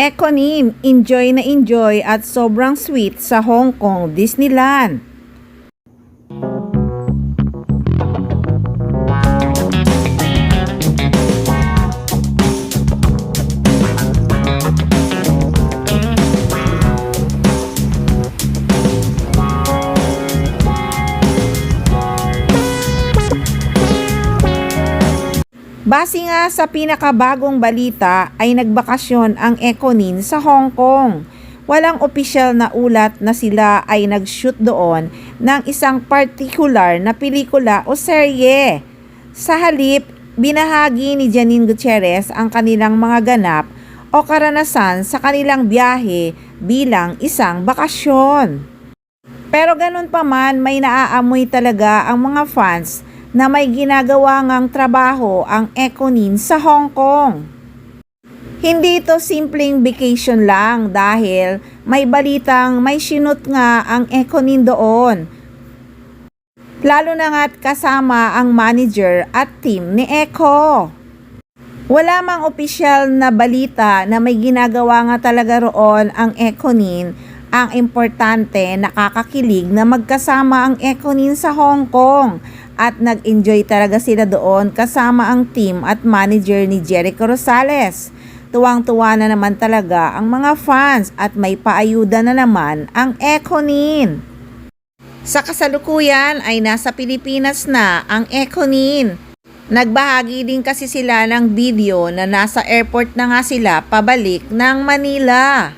Econim, enjoy na enjoy at sobrang sweet sa Hong Kong Disneyland. Base nga sa pinakabagong balita ay nagbakasyon ang Econin sa Hong Kong. Walang opisyal na ulat na sila ay nag-shoot doon ng isang particular na pelikula o serye. Sa halip, binahagi ni Janine Gutierrez ang kanilang mga ganap o karanasan sa kanilang biyahe bilang isang bakasyon. Pero ganun pa man, may naaamoy talaga ang mga fans na may ginagawa ngang trabaho ang Econin sa Hong Kong. Hindi ito simpleng vacation lang dahil may balitang may sinut nga ang Econin doon. Lalo na nga't kasama ang manager at team ni Eco. Wala mang opisyal na balita na may ginagawa nga talaga roon ang Econin. Ang importante, nakakakilig na magkasama ang Econin sa Hong Kong at nag-enjoy talaga sila doon kasama ang team at manager ni Jericho Rosales. Tuwang-tuwa na naman talaga ang mga fans at may paayuda na naman ang Econin. Sa kasalukuyan ay nasa Pilipinas na ang Econin. Nagbahagi din kasi sila ng video na nasa airport na nga sila pabalik ng Manila.